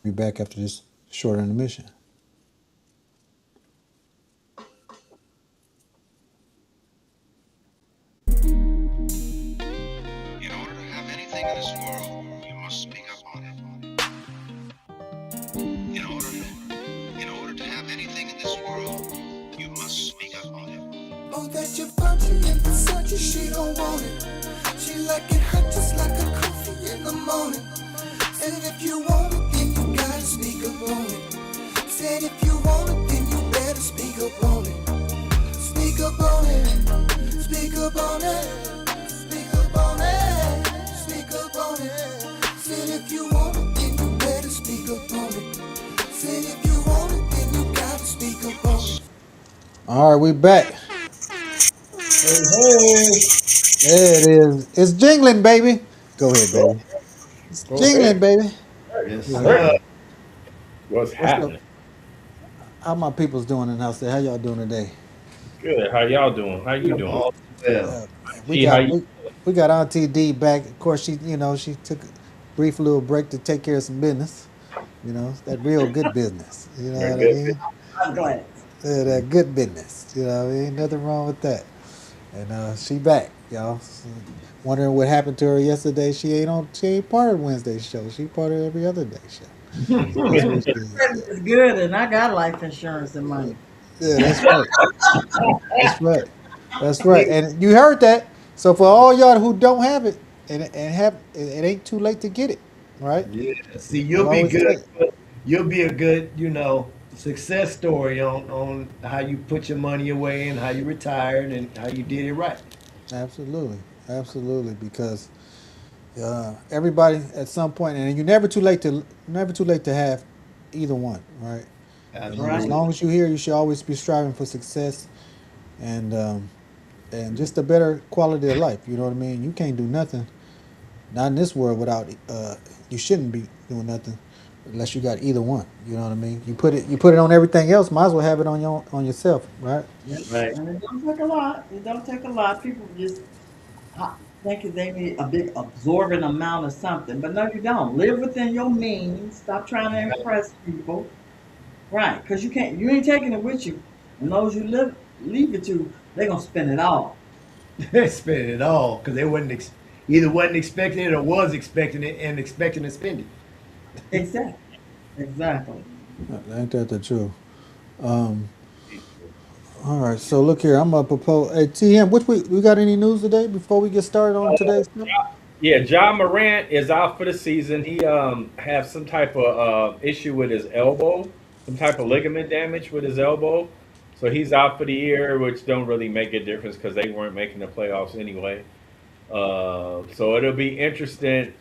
Be back after this short intermission. In order to have anything in this world, you must speak up on it. In order to have anything in this world, you must speak up on it. Oh, that Givenchy and Versace, she don't want it. She like it hot just like a coffee in the morning. And if you want it, then you gotta speak up on it. Said if you want it, then you better speak up on it. Speak up on it. Speak up on it. Speak up on it. Speak up on it. Said if you want it, then you better speak up on it. Said if you want it, then you gotta speak up on it. All right, we back. Hey, hey, There it is. It's jingling, baby. Go ahead, go, baby. It's go ahead. jingling, baby. Yes, Go ahead. sir. What's What's up? happening? How my people's doing in the house there? How y'all doing today? Good. How y'all doing? How you doing? All well. We G, how got you? we got Auntie D back. Of course, she took a brief little break to take care of some business. That real good business. You know Very what I good. mean? I'm glad. Yeah, that good business. You know what I mean? Nothing wrong with that. And she back, y'all. So, wondering what happened to her yesterday. She ain't part of Wednesday's show. She part of every other day show. So that's what she is. Credit is good, and I got life insurance and money. Yeah, that's right. That's right. That's right. And you heard that. So for all y'all who don't have it and have it ain't too late to get it. Right? Yeah. See, I you'll be always good. say it. You'll be a good, success story on how you put your money away and how you retired and how you did it right. Absolutely. Absolutely. Because everybody at some point, and you're never too late to have either one, right? As Right. Absolutely. long as you're here, you should always be striving for success and just a better quality of life. You know what I mean? You can't do nothing, not in this world, without. You shouldn't be doing nothing unless you got either one. You know what I mean? You put it on everything else. Might as well have it on yourself, right? Yep. Right. And it don't take a lot. It don't take a lot. People just think they need a big absorbent amount of something, but no, you don't. Live within your means. Stop trying to impress people. Right? Because you can't. You ain't taking it with you. And those you leave it to, they gonna spend it all. They spent it all because they either wasn't expecting it or was expecting it and expecting to spend it. Exactly. Exactly. Ain't that the truth? Um, all right. So look here. I'm gonna propose. Hey, TM, which we got any news today before we get started on today's stuff? Yeah, John Morant is out for the season. He have some type of issue with his elbow, some type of ligament damage with his elbow. So he's out for the year, which don't really make a difference because they weren't making the playoffs anyway. So it'll be interesting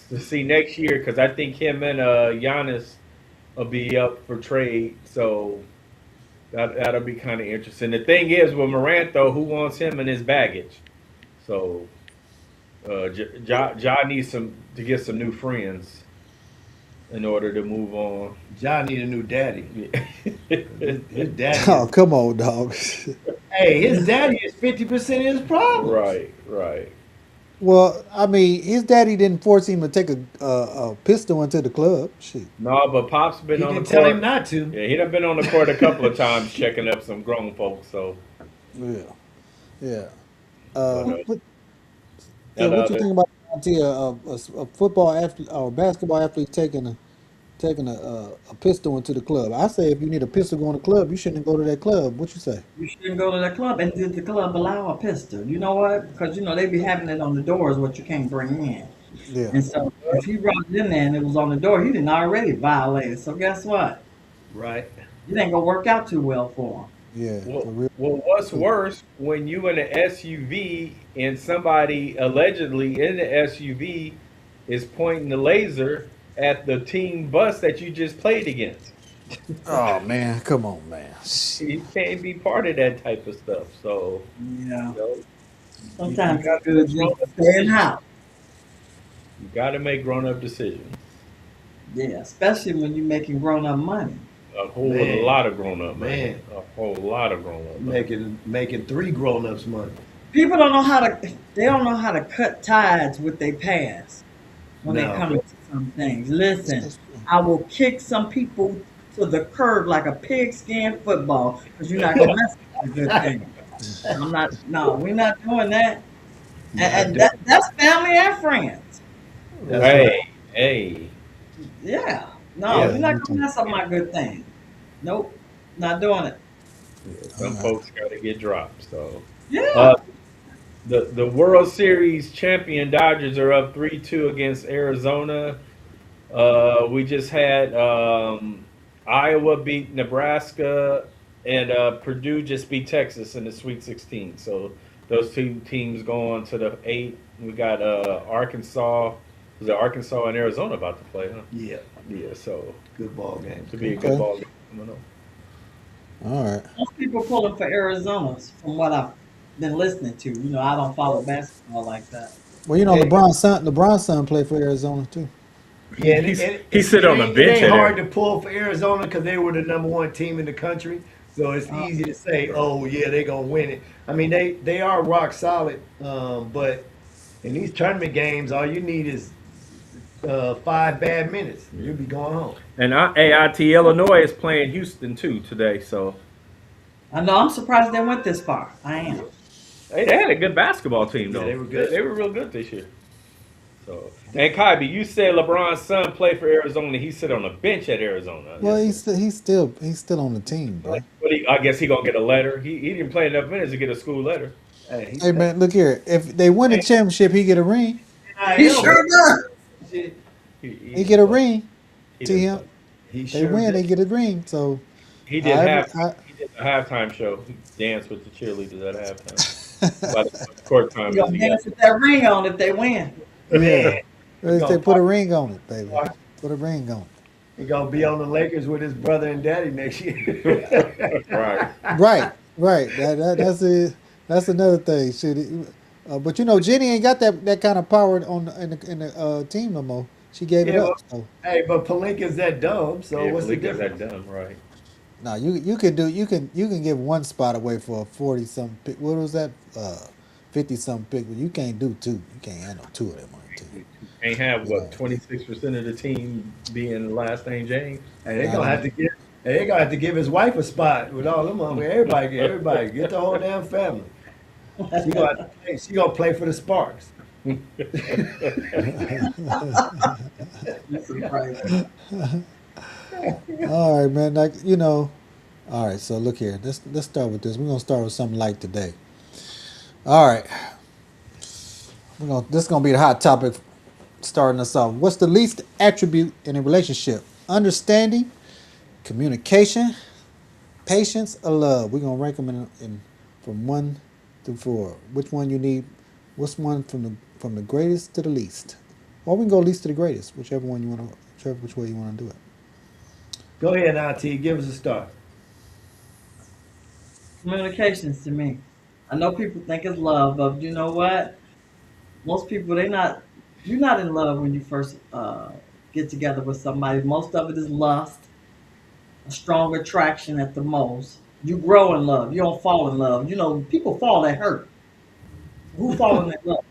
to see next year because I think him and Giannis will be up for trade. So that'll be kind of interesting. The thing is with Morant though, who wants him and his baggage? So Ja needs some to get some new friends in order to move on. John need a new daddy. Yeah. 'Cause his daddy Oh, is come on, dog. hey, his daddy is 50% of his problems. Right, right. Well, I mean, his daddy didn't force him to take a pistol into the club. Shit. No, but Pop's been He on the didn't tell him court. not to. Yeah, he done been on the court a couple of times checking up some grown folks. So, Yeah. Yeah. but Yeah, that what you other think about the idea of a football athlete or basketball athlete taking a pistol into the club? I say if you need a pistol going to the club, you shouldn't go to that club. What you say? You shouldn't go to the club. And did the club allow a pistol? You know what? Because they be having it on the doors what you can't bring in. Yeah. And so if he brought it in there and it was on the door, he didn't already violate it. So guess what? Right. It ain't gonna work out too well for him. Yeah. For well, real. well, what's worse when you in an SUV and somebody allegedly in the SUV is pointing the laser at the team bus that you just played against? Oh man, come on, man. You can't be part of that type of stuff. So, Yeah. you know, you Sometimes got it's to good make grown just to up stay in decisions. house. You got to make grown up decisions. Yeah, especially when you're making grown up money. A whole Man, lot of grown up money. man, A whole lot of grown up money. making three grown ups money. People don't know how to. They don't know how to cut ties with their past when they No. come into some things. Listen, That's true. I will kick some people to the curb like a pigskin football because you're not gonna mess with the good thing. I'm not. No, we're not doing that. And that's family and friends. That's Hey, right. hey. Yeah. No, Yeah. you're not gonna mess up my good thing. Nope, not doing it. Some folks got to get dropped. So Yeah. uh, the World Series champion Dodgers are up 3-2 against Arizona. We just had Iowa beat Nebraska, and Purdue just beat Texas in the Sweet 16. So those two teams go on to the 8. We got Arkansas. Was it Arkansas and Arizona about to play? Huh? Yeah. Yeah. So Good ball game. to be a Okay. good ball game coming up. All right. Most people pulling for Arizona from what I've been listening to. I don't follow basketball like that. Well, you know, Hey. LeBron's son played for Arizona too. Yeah, and He sit on the it bench ain't at hard to pull for Arizona because they were the #1 team in the country. So it's easy to say, oh yeah, they're gonna win it. I mean, they are rock solid, but in these tournament games, all you need is 5 bad minutes. You'll be going home. And AIT Illinois is playing Houston too today. So I know. I'm surprised they went this far. I am. hey, they had a good basketball team though. Yeah, they were good. They were real good this year. So and Kybe, you said LeBron's son played for Arizona. He sit on the bench at Arizona. Well, he's still on the team, bro. But I guess he gonna get a letter. He didn't play enough minutes to get a school letter. Hey, Hey man, look here. If they win the championship, he get a ring. He sure does. He get a ring. He To did- him, he they sure win, they did. get a ring. So He did I- he did the halftime show. He danced with the cheerleaders at halftime. By the court time. You gonna dance with that ring on if they win. Man, they put a ring on it, baby. Put a ring on he gonna be on the Lakers with his brother and daddy next year. Right. it. Right. That's another thing. Shit. But you know, Jenny ain't got that kind of power in the team no more. She gave it Yeah, up. So. Hey, but Palinka's that dumb, so Yeah, what's the Malik is difference? that dumb, right? Now you can give one spot away for a 40-something pick. What was that? 50-something pick. But you can't do two. You can't handle two of them on your team. Ain't have what 26% of the team being the last name James. Hey, they gonna have to give his wife a spot with all them money. Everybody, get the whole damn family. She gonna play for the Sparks. All right, man. Like all right. So look here. Let's start with this. We're gonna start with something light today. All right. This is gonna be the hot topic, starting us off. What's the least attribute in a relationship? Understanding, communication, patience, or love? We're gonna rank them in from 1 through 4. Which one you need? What's one from the greatest to the least? Or we can go least to the greatest, which way you want to do it. Go ahead, Auntie. Give us a start. Communications to me. I know people think it's love, but you know what? Most people you're not in love when you first get together with somebody. Most of it is lust, a strong attraction at the most. You grow in love. You don't fall in love. People fall that hurt. Who fall in that love?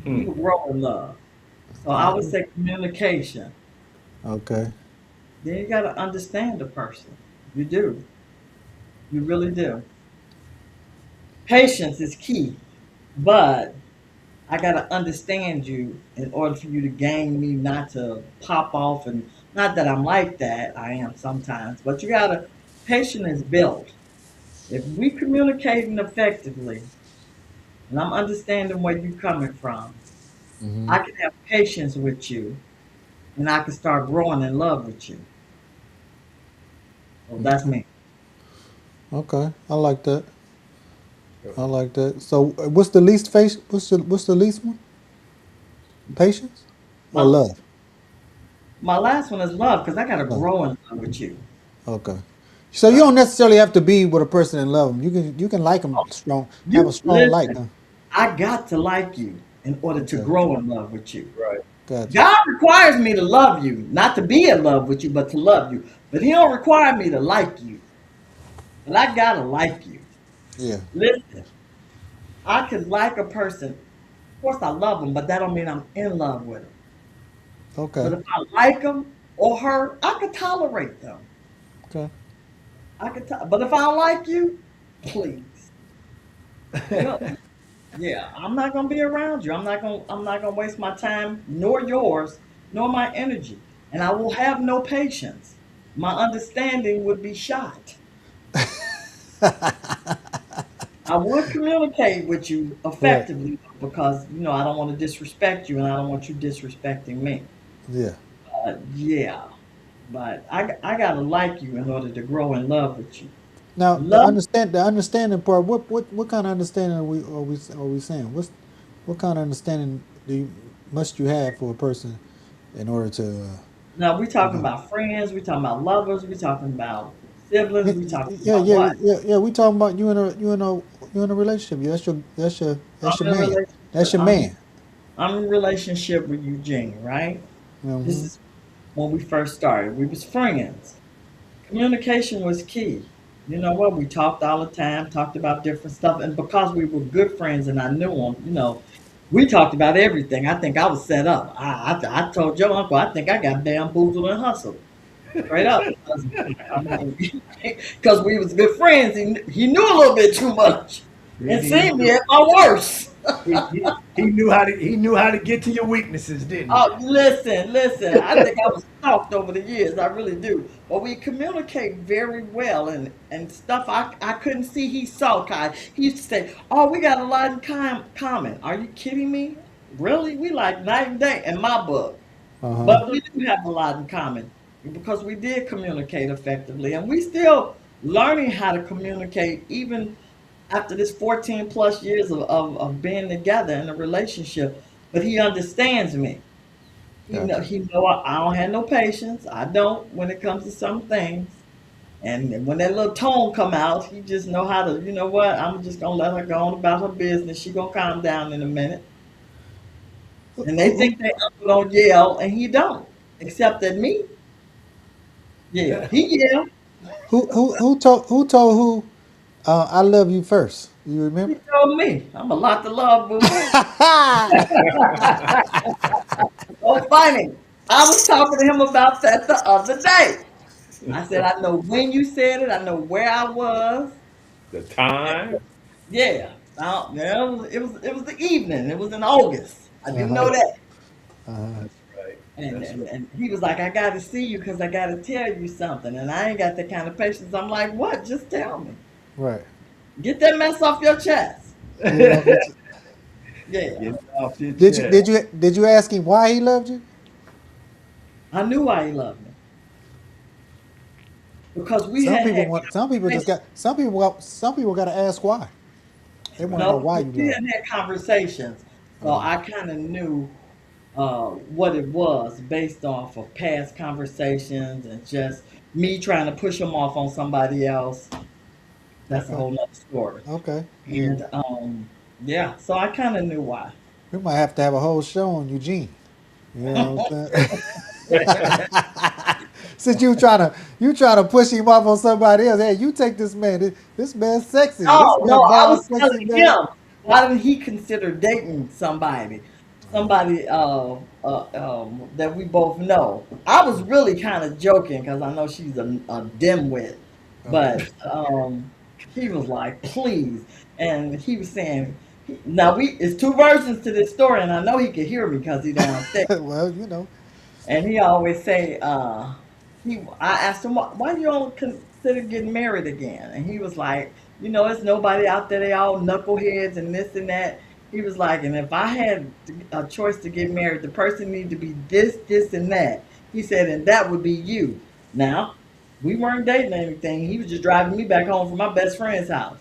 People grow in love. So I would say communication. Okay. Then you got to understand the person. You do. You really do. Patience is key, but I got to understand you in order for you to gain me, not to pop off. And not that I'm like that, I am sometimes, but patience is built. If we communicating effectively, and I'm understanding where you're coming from, Mm-hmm. I can have patience with you, and I can start growing in love with you. So that's me. Okay. I like that. So, what's the least What's the least one? Patience or My- love? My last one is love, because I got to grow in love with you. Okay. So you don't necessarily have to be with a person and love them. You can like them strong, have a strong Listen. like. Huh? I got to like you in order to Okay. grow in love with you. Right. Gotcha. God requires me to love you, not to be in love with you, but to love you. But He don't require me to like you. But I gotta like you. Yeah. Listen, I could like a person. Of course, I love them, but that don't mean I'm in love with them. Okay. But if I like them or her, I could tolerate them. Okay. But if I don't like you, please. You know, yeah, I'm not gonna be around you. I'm not gonna waste my time, nor yours, nor my energy. And I will have no patience. My understanding would be shot. I would communicate with you Right. effectively because I don't want to disrespect you and I don't want you disrespecting me. Yeah. Yeah, but I gotta like you in order to grow in love with you. Now Love. the understanding part. What kind of understanding are we saying? What kind of understanding must you have for a person in order to Now we you talking know? about friends. We talking about lovers. We talking about siblings. Yeah, We talking yeah, about yeah, what? yeah, yeah. We talking about you in a relationship. Yeah, that's your I'm in a man. That's relationship. your man. I'm in a relationship with Eugene, right? This Hmm. is when we first started. We was friends. Communication was key. You know what? We talked all the time, talked about different stuff, and because we were good friends and I knew him, we talked about everything. I think I was set up. I told your uncle, I think I got bamboozled and hustled straight up because I mean, because we was good friends. He knew a little bit too much and He seen me knew, at my worst. he knew how to get to your weaknesses, didn't he? Oh, listen, listen. I think I was stalked over the years. I really do. But we communicate very well and stuff I couldn't see he saw, Kai. He used to say, "Oh, we got a lot in common." Are you kidding me? Really? We like night and day in my book. Uh huh. But we do have a lot in common because we did communicate effectively. And we still learning how to communicate even after this 14 plus years of being together in a relationship. But he understands me. Gotcha. He know I don't have no patience. I don't when it comes to some things. And when that little tone come out, he just know how to. You know what? I'm just gonna let her go on about her business. She gonna calm down in a minute. And they Who think they uncle don't yell, and he don't. Except at me, yeah, he yell. who told who? I love you first. You He remember? told me I'm a lot to love, boo. So funny. I was talking to him about that the other day. I said, I know when you said it. I know where I was. The time. Yeah. Yeah, it was the evening. It was in August. I Uh do huh. know that. Uh huh. That's right. And That's and, right. and he was like, I got to see you because I got to tell you something. And I ain't got that kind of patience. I'm like, what? Just tell me. Right. Get that mess off your chest. Get it off your Yeah. Get it off your Did you chest. did you did you ask him why he loved you? I knew why he loved me because we Some had people had want. Some people just conversations. got. Some people got to ask why. They want to know No, why because you we love. had had conversations. So I kind of knew what it was based off of past conversations and just me trying to push him off on somebody else. That's a Okay. whole nother story. Okay. Yeah. And yeah, so I kind of knew why. We might have to have a whole show on Eugene. You know what I'm saying? Since you trying to push him off on somebody else. Hey, you take this man. This man's sexy. This Oh no, man I bald, was sexy telling man. him why didn't he consider dating somebody that we both know. I was really kind of joking because I know she's a dimwit, Okay. but he was like, please, and he was saying, now we it's two versions to this story, and I know he could hear me because he downstairs. Well, you know. And he always say, I asked him, why you don't consider getting married again? And he was like, there's nobody out there. They all knuckleheads and this and that. He was like, and if I had a choice to get married, the person need to be this, this, and that. He said, and that would be you. Now, we weren't dating or anything. He was just driving me back home from my best friend's house.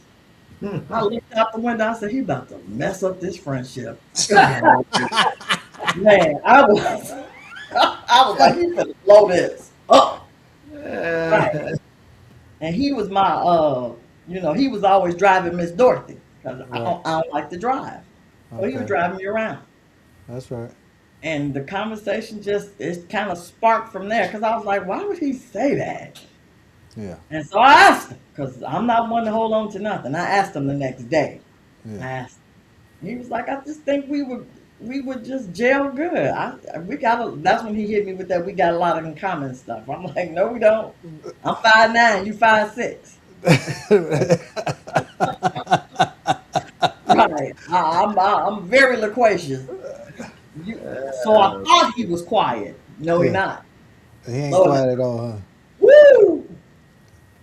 I looked out the window. I said, he about to mess up this friendship. Man, I was, I was like, he finna blow this up. Right. And he was my, he was always driving Miss Dorothy because Right. I don't like to drive. So he was Okay. driving me around. That's right. And the conversation it kind of sparked from there because I was like, why would he say that? Yeah. And so I asked him because I'm not one to hold on to nothing. I asked him the next day. I Yeah. asked, He was like, I just think we would just gel good. That's when he hit me with that. We got a lot in common stuff. I'm like, no, we don't. I'm 5'9", you 5'6". Right. I'm very loquacious. So I thought he was quiet. No, he Yeah, not. he ain't Lord, quiet at all, huh? woo!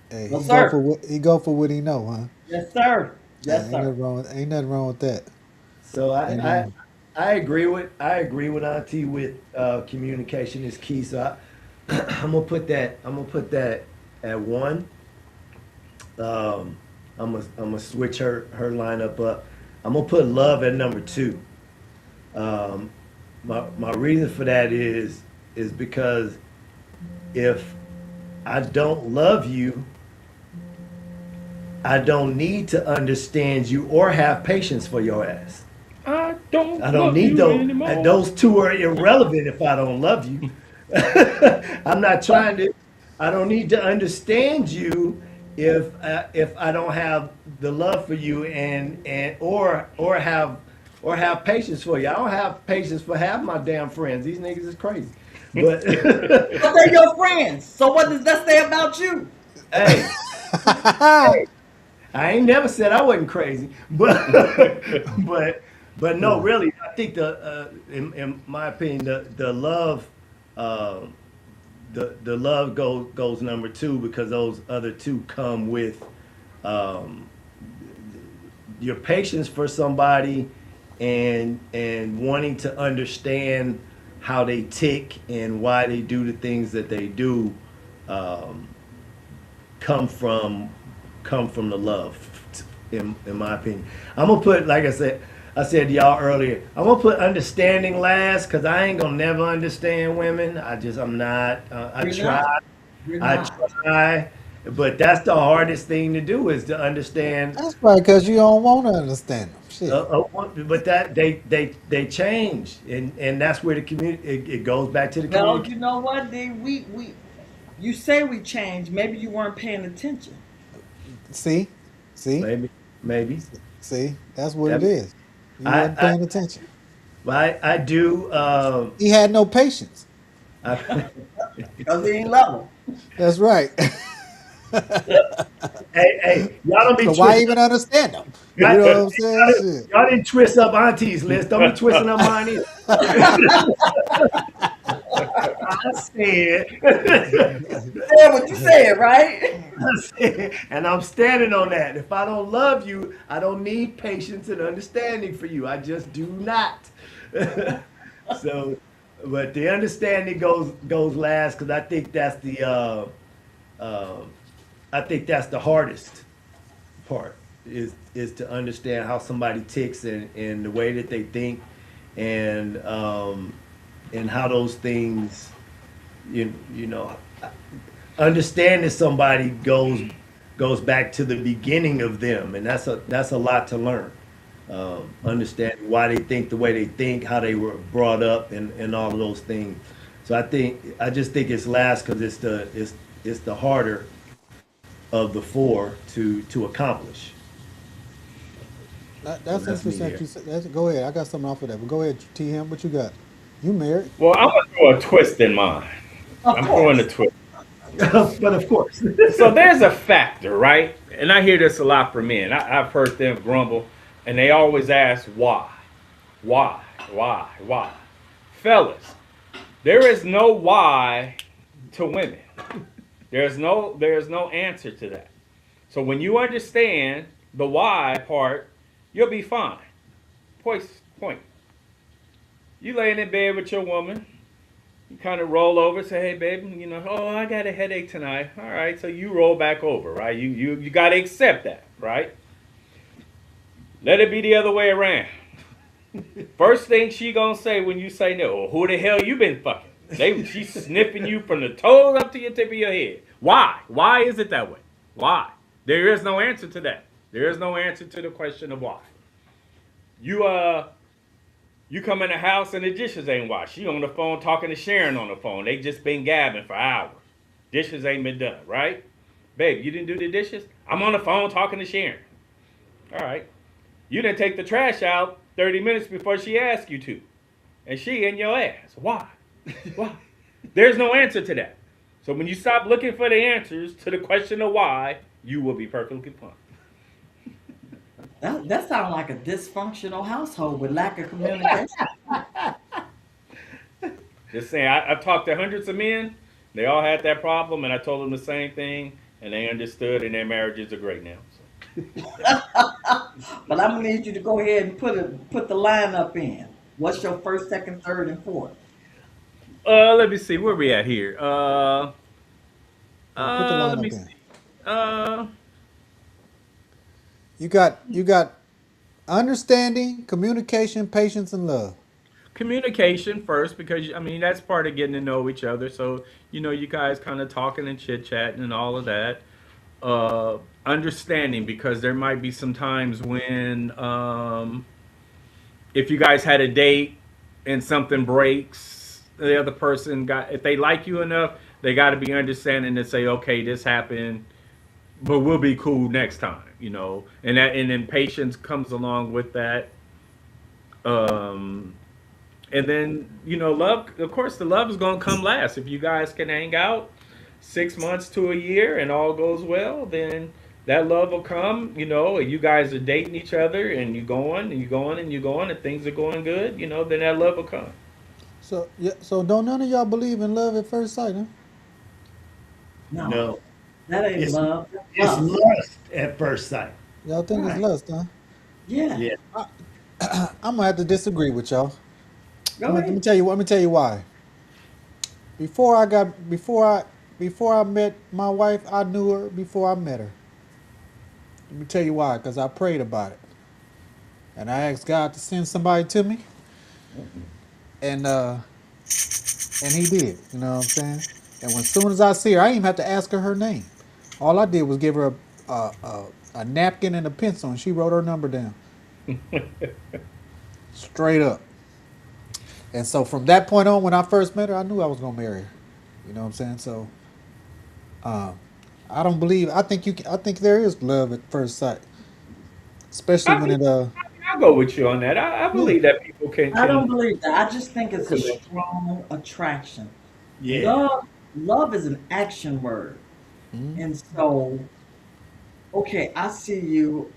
Hey, Yes, sir. he go for what he know, huh? Yes, sir. Hey, Yes, sir. ain't nothing wrong with that. So Ain't I nothing. I agree with Auntie with communication is key. So I'm gonna put that at one. I'm gonna switch her lineup up. I'm gonna put love at number two. Um, my reason for that is because if I don't love you, I don't need to understand you or have patience for your ass. I don't I don't love need you those. anymore. Those two are irrelevant if I don't love you. I'm not trying to. I don't need to understand you if I don't have the love for you or have patience for you. I don't have patience for half my damn friends. These niggas is crazy. But But they're your friends. So what does that say about you? hey, I ain't never said I wasn't crazy, but but no, really, I think in my opinion, the love, uh, the love goes number two because those other two come with um, your patience for somebody and wanting to understand how they tick and why they do the things that they do. Um, come from come from the love in my opinion. I'm gonna put, like I said to y'all earlier, I'm gonna put understanding last because I ain't gonna never understand women. I'm not. You're not. You're I not. try, but that's the hardest thing to do is to understand. That's right, because you don't want to understand them. Shit. But that they change, and that's where the community it goes back to the Well, community. you know what, D? You say we changed. Maybe you weren't paying attention. See? See? Maybe maybe See? That's what it that, is. You wasn't I paying attention. I do. He had no patience. I, Because he ain't level. That's right. hey, y'all don't be So why twisting. even understand them? You Y'all, know what I'm saying? Shit. y'all didn't twist up Auntie's list. Don't be twisting up mine either. I said, You said what you said, right? I said, and I'm standing on that. If I don't love you, I don't need patience and understanding for you. I just do not. So, but the understanding goes last because uh, I think that's the hardest part is to understand how somebody ticks and the way that they think and how those things you know understanding somebody goes back to the beginning of them, and that's a lot to learn. Understanding why they think the way they think, how they were brought up, and all of those things. So I just think it's last because it's the harder of the four to accomplish. So That's that's me interesting. That there. you said. Go ahead. I got something off of that. But go ahead, T. Him. What you got? You married? Well, I'm gonna throw a twist in mine. Of I'm throwing a course. twist. But of course, So there's a factor, right? And I hear this a lot from men. I've heard them grumble, and they always ask why, why. Fellas, there is no why to women. There's no answer to that. So when you understand the why part, you'll be fine. Point. You laying in bed with your woman. You kind of roll over, say, "Hey, baby, oh, I got a headache tonight." All right, so you roll back over, right? You got to accept that, right? Let it be the other way around. First thing she gonna say when you say no, "Well, who the hell you been fucking?" She's sniffing you from the toes up to your tip of your head. Why? Why is it that way? Why? There is no answer to that. There is no answer to the question of why. You You come in the house and the dishes ain't washed. She on the phone talking to Sharon on the phone. They just been gabbing for hours. Dishes ain't been done, right? Babe, you didn't do the dishes? I'm on the phone talking to Sharon. All right. You didn't take the trash out 30 minutes before she asks you to. And she in your ass. Why? Why? There's no answer to that. So when you stop looking for the answers to the question of why, you will be perfectly fine. That sounds like a dysfunctional household with lack of communication. Just saying, I've talked to hundreds of men. They all had that problem, and I told them the same thing, and they understood, and their marriages are great now. So. But I'm gonna need you to go ahead and put the lineup in. What's your first, second, third, and fourth? Let me see where we at here. Yeah, put the Let me lineup in. see. Uh, You got understanding, communication, patience, and love. Communication first, because I mean that's part of getting to know each other. So you guys kind of talking and chit chatting and all of that. Understanding, because there might be some times when if you guys had a date and something breaks, the other person got, if they like you enough, they got to be understanding to say, okay, this happened, but we'll be cool next time. And then patience comes along with that. Um, and then love. Of course, the love is gonna come last. If you guys can hang out 6 months to a year and all goes well, then that love will come. And you guys are dating each other, and you going and you going and you going, and things are going good. Then that love will come. So yeah, so don't none of y'all believe in love at first sight, huh? No, No, that ain't it's love. it's That's lust. lust at first sight. Y'all think it's Right. lust, huh? Yeah. Yeah. I'm gonna have to disagree with y'all. Go Let me ahead. tell you. Let me tell you why. Before I got before I met my wife, I knew her before I met her. Let me tell you why. Because I prayed about it, and I asked God to send somebody to me, and He did. You know what I'm saying? And when soon as I see her, I didn't even have to ask her name. All I did was give her a napkin and a pencil, and she wrote her number down straight up. And so from that point on, when I first met her, I knew I was gonna marry her. You know what I'm saying? So um, I don't believe. I think you. I think there is love at first sight, especially I when mean, it. I'll go with you on that. I Yeah. believe that people can I don't can believe that. I just think it's a connect. strong attraction. Yeah. Love is an action word. Mhm. And so, okay, I see you,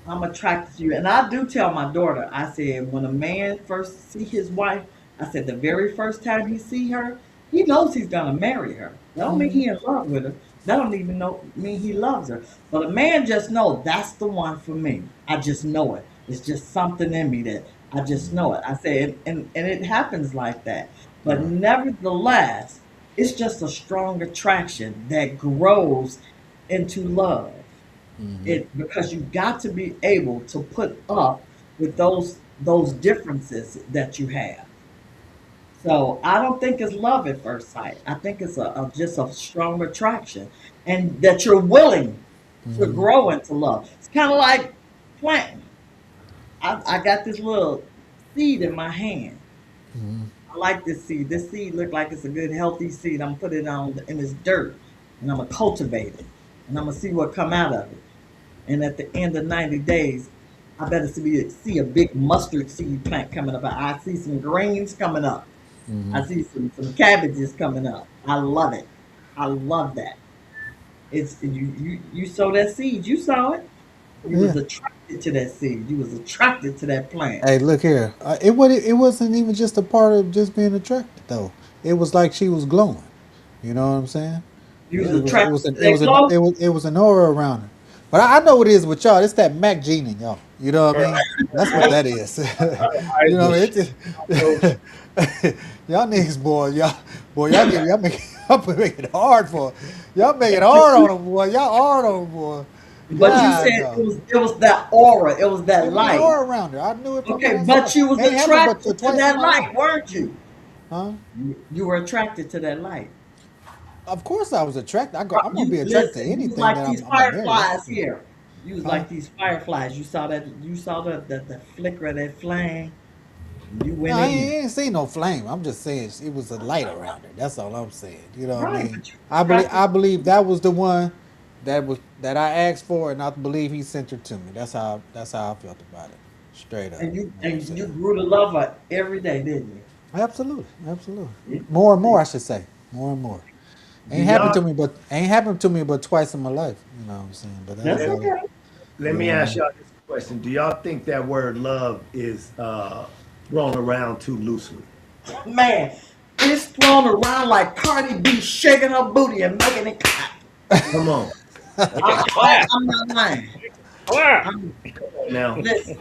I'm attracted to you. And I do tell my daughter, I said, when a man first see his wife, I said the very first time he see her, he knows he's gonna marry her. That don't mean Mhm. he in love with her. That don't even mean he loves her. But a man just know that's the one for me. I just know it. It's just something in me that I just know it. I said, and it happens like that. But Right. nevertheless, it's just a strong attraction that grows into love. Mhm. It because you got to be able to put up with those differences that you have. So I don't think it's love at first sight. I think it's just a strong attraction, and that you're willing to Mhm. grow into love. It's kind of like planting. I got this little seed in my hand. Mhm. I like this seed. This seed look like it's a good healthy seed. I'm gonna put it on in this dirt, and I'm gonna cultivate it, and I'm gonna see what come out of it. And at the end of 90 days, I better see a big mustard seed plant coming up. I see some greens coming up. I Mhm. see some cabbages coming up. I love it. I love that. It's you sow that seed. You saw it. You was Yeah. attracted to that seed. You was attracted to that plant. Hey, look here. It wasn't even just a part of just being attracted though. It was like she was glowing. You know what I'm saying? You was It was attracted an to that glow. it was an aura around her. But I know what it is with y'all. It's that Mac gene in y'all. You know what I Or mean? That's what that is. eyes You know will what I mean? shine so Y'all niggas, boy, y'all make y'all make it hard for y'all make it hard on them, boy. Y'all hard on them, boy. But you said God, no. it was that aura. It was that It was an light. aura around her. I knew it from when Okay, I saw but her. you was Ain't happened but attracted to twice in that my life, light, weren't you? huh? You were attracted to that light. Of course, I was attracted. I'm gonna You be attracted to listen. You was anything like that these I'm gonna marry. That's fireflies for sure. here. You was Huh? like these fireflies. You saw that. You saw the flicker of that flame. You No, went I in there, ain't seen no flame. I'm just saying it was a light around her. That's all I'm saying. You know what I right? mean? But you attracted. I believe that was the one that I asked for, and I believe he sent her to me. That's how I felt about it. Straight up. And You you know what I'm and you saying? grew to love her every day, didn't Absolutely, absolutely. you? More and more, I should say. More and more. Do To y'all me, but ain't happened to me but twice in my life. You know what I'm saying? But that's That's let, about it. okay. let You know me what I ask mean? y'all this question? Do y'all think that word love is thrown around too loosely? Man, it's thrown around like Cardi B shaking her booty and making it clap. Come on, Make it clap, I'm not lying. clap. I'm, come on now, listen,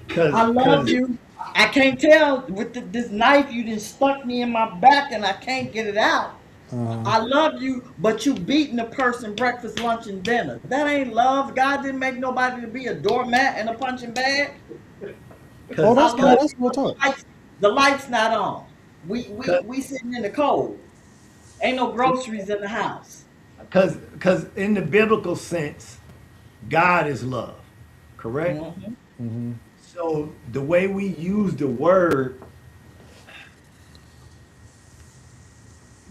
cause I love cause you. I can't tell with this knife you just stuck me in my back and I can't get it out. Uh-huh. I love you, but you beating a person breakfast, lunch, and dinner. That ain't love. God didn't make nobody to be a doormat and a punching bag. Oh, cause I that's good. love That's you, real but talk. the lights not on. We cause we we sitting in the cold. Ain't no groceries in the house. cause in the biblical sense, God is love, correct? Hmm. Hmm. So the way we use the word,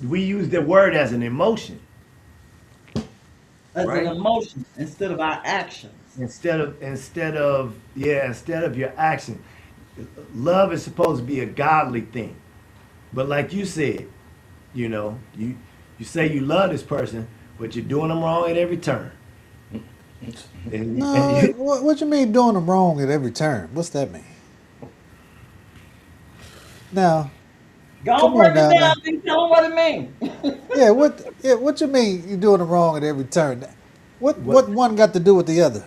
we use the word as an emotion, As an right? emotion instead of our actions. Instead of your action. Love is supposed to be a godly thing. But like you said, you say you love this person, but you're doing them wrong at every turn. And No, you, what you mean doing them wrong at every turn? What's that mean? Now, Don't come on break it now, down now. and tell them what it means. What you mean you doing them wrong at every turn? what? What one got to do with the other?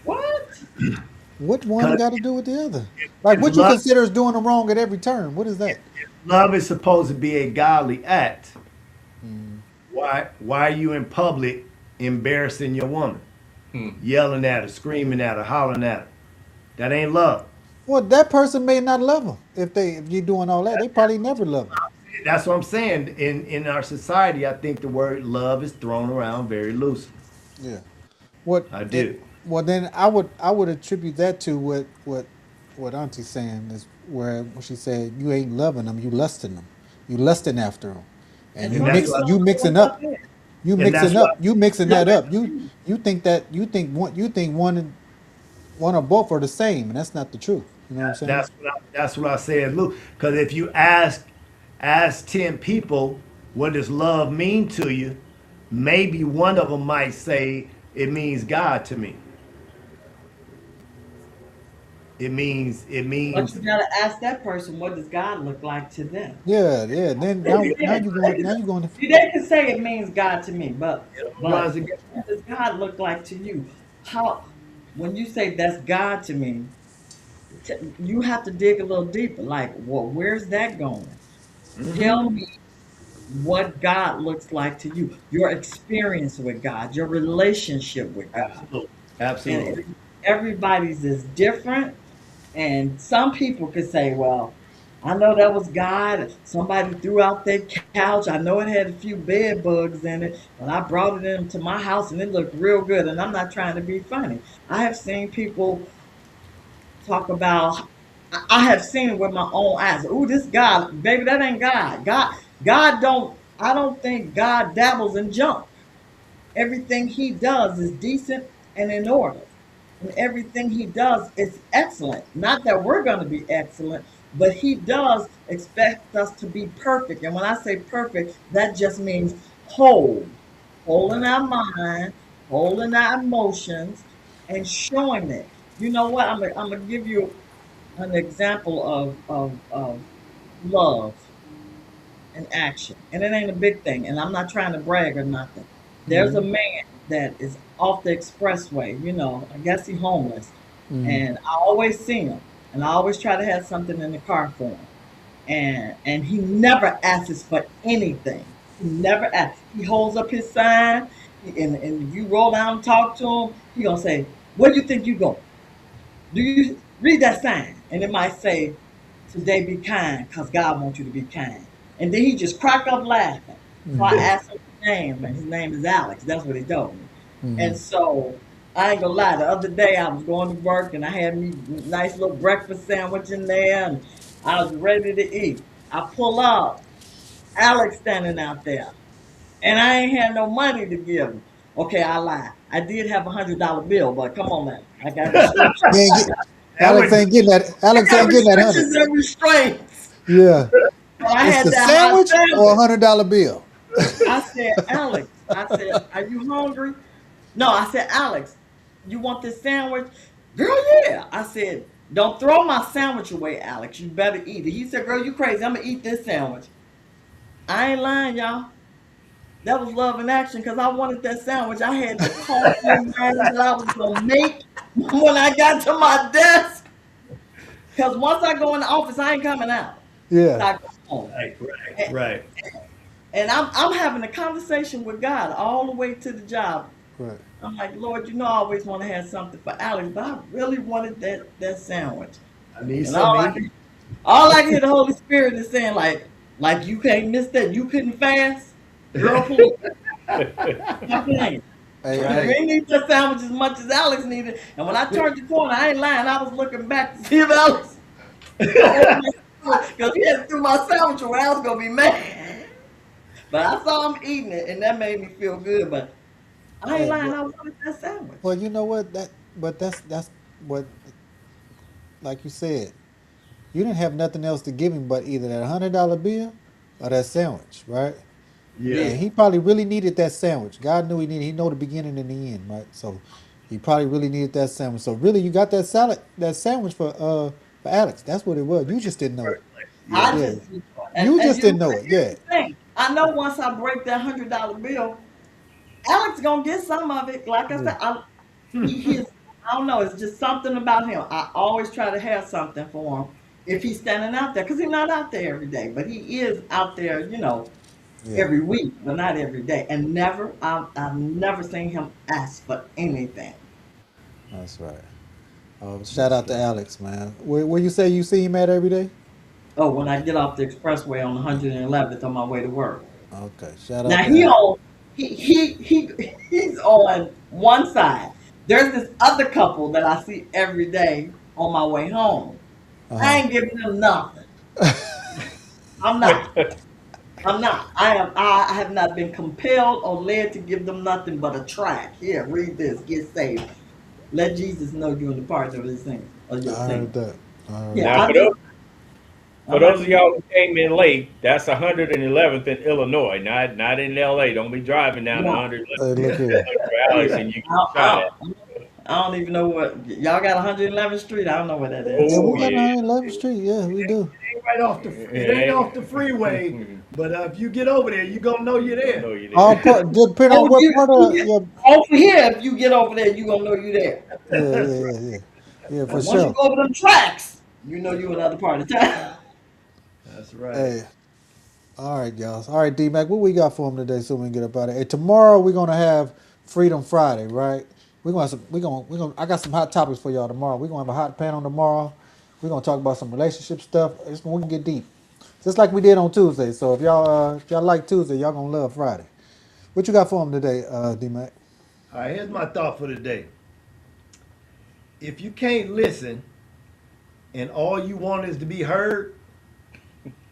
What? What one Because got to do with the other? Like if what you love, consider as doing them wrong at every turn? What is that? love is supposed to be a godly act, Mm. why are you in public embarrassing your woman, Hmm. yelling at her, screaming at her, hollering at her? That ain't love. Well, that person may not love them if you're doing all that. They probably never love them. That's what I'm saying. In our society, I think the word love is thrown around very loosely. Yeah. What I it, do. well then I would attribute that to what Auntie's saying is where when she said you ain't loving them, you lusting them, you lusting after them, and And you And some that's people mix what you don't know what mixing love up is. and that's what you mixing Love that up. is You think one or both are the same, and that's not the truth. You know what I'm saying? that's what I said, Luke. Because if you ask 10 people what does love mean to you, maybe one of them might say it means God to me. It But means you gotta ask that person, what does God look like to them? Yeah, yeah. Then They now you're going to can say it means God to me, but it all but runs against what does God look like to you? How when you say that's God to me, you have to dig a little deeper. Like, well, where's that going? Tell me what God looks like to you, your experience with God, your relationship with God. absolutely, And absolutely. everybody's is different. And some people could say, well, I know that was God. Somebody threw out their couch. I know it had a few bed bugs in it, but I brought it into my house and it looked real good. And I'm not trying to be funny. I have seen people talk about, I have seen it with my own eyes. Ooh, this God, baby, that ain't God. I don't think God dabbles in junk. Everything he does is decent and in order. And everything he does is excellent. Not that we're going to be excellent, but he does expect us to be perfect. And when I say perfect, that just means whole, whole in our mind, whole in our emotions, and showing it. You know what? I'm gonna give you an example of love and action. And it ain't a big thing. And I'm not trying to brag or nothing. There's a hmm man that is off the expressway, I guess he's homeless. hmm And I always see him. And I always try to have something in the car for him. And he never asks for anything. He never asks. He holds up his sign, and if you roll down and talk to him, he gonna say, "Where do you think you go? Do you read that sign?" And it might say, "Today be kind, cause God wants you to be kind." And then he just crack up laughing. So I hmm asked him his name, and his name is Alex. That's what he told me. hmm And so I ain't gonna lie. The other day I was going to work, and I had me a nice little breakfast sandwich in there, and I was ready to eat. I pull up, Alex standing out there, and I ain't had no money to give him. Okay, I lied. I did have $100 bill, but come on now, I got restrictions. He ain't get, That Alex was ain't getting that. I Alex got ain't getting that 100. restrictions and restraints. Yeah, But I it's had the that hot sandwich or sandwich. $100 bill. I said, Alex, I said, are you hungry? No, I said, Alex, you want this sandwich? Girl, yeah. I said, don't throw my sandwich away, Alex. You better eat it. He said, girl, you crazy. I'm going to eat this sandwich. I ain't lying, y'all. That was love in action because I wanted that sandwich. I had the coffee in mind that I was going to make when I got to my desk. Because once I go in the office, I ain't coming out. Yeah, I go home. right. And I'm having a conversation with God all the way to the job. right. I'm like, Lord, you know I always want to have something for Alex, but I really wanted that sandwich. I need And some meat. all I can hear the Holy Spirit is saying, like you can't miss that. You couldn't fast. Girl, please. Stop playing. Hey, You hey, ain't need that sandwich as much as Alex needed. And when I turned the corner, I ain't lying. I was looking back to see if Alex, because he had threw my sandwich away, I was gonna be mad. But I saw him eating it, and that made me feel good. But I ain't hey, lying. well, I wanted that sandwich. well, you know what? But that's what, like you said, you didn't have nothing else to give him but either that $100 bill or that sandwich, right? Yeah. And Yeah. he probably really needed that sandwich. God knew he needed. He know the beginning and the end, right? So he probably really needed that sandwich. So really, you got that sandwich for Alex. That's what it was. You just didn't know it. Yeah. I Yeah, just, you and just you know didn't know what? it. Here's Yeah, the thing. I know once I break that $100 bill, Alex gonna get some of it. Like I yeah, said, he is. I don't know. It's just something about him. I always try to have something for him if he's standing out there, because he's not out there every day, but he is out there. yeah. Every week, but not every day. And I've never seen him ask for anything. That's right. Shout out to Alex, man. Where you say you see him at every day? Oh, when I get off the expressway on 111th on my way to work. Okay, shout out Now to Alex. he's on one side. There's this other couple that I see every day on my way home. I Uh ain't giving them nothing. huh. I'm not. I'm not. I have not been compelled or led to give them nothing but a track. Here, read this. Get saved. Let Jesus know you're in the part of his thing or your I sin. heard that. I heard Yeah, that. Now, I just for I'm not those of gonna. y'all who came in late, that's 111th in Illinois, not in LA. Don't be driving down the No, 111th Hey, look here. for Alex yeah. and you get I, shot at. I, I don't even know what y'all got. 111th Street. I don't know what that is. Yeah, we Oh got yeah. 111th Street. Yeah, we do. Ain't right off the. It ain't off the freeway, but if you get over there, you gonna know you're Don't there. know you All there. part depend on Oh, what part you of get yeah, over here. If you get over there, you gonna know you there. yeah, That's yeah, right. yeah, yeah. Yeah, for And once you sure. go over them tracks, you know you another part of town. That's right. Hey, all right, y'all. All right, D Mac, what we got for him today so we can get up out of here? Hey, tomorrow we're gonna have Freedom Friday, right? We're gonna have some, we're gonna I got some hot topics for y'all tomorrow. We're gonna have a hot panel tomorrow. We're gonna talk about some relationship stuff. We can get deep. Just like we did on Tuesday. So if y'all like Tuesday, y'all gonna love Friday. What you got for him today, D Mac? All right. Here's my thought for the day. If you can't listen and all you want is to be heard,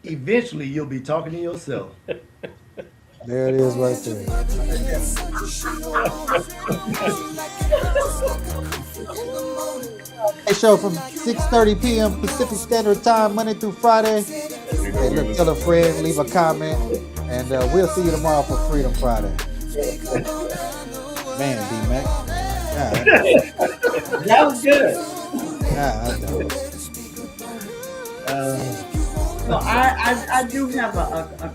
eventually you'll be talking to yourself. There it is right there. Hey, show from 6:30 p.m. Pacific Standard Time, Monday through Friday. Hey, look, tell a friend, leave a comment, and we'll see you tomorrow for Freedom Friday. Man, D Mac. That was good. God, God. Uh, So I do have a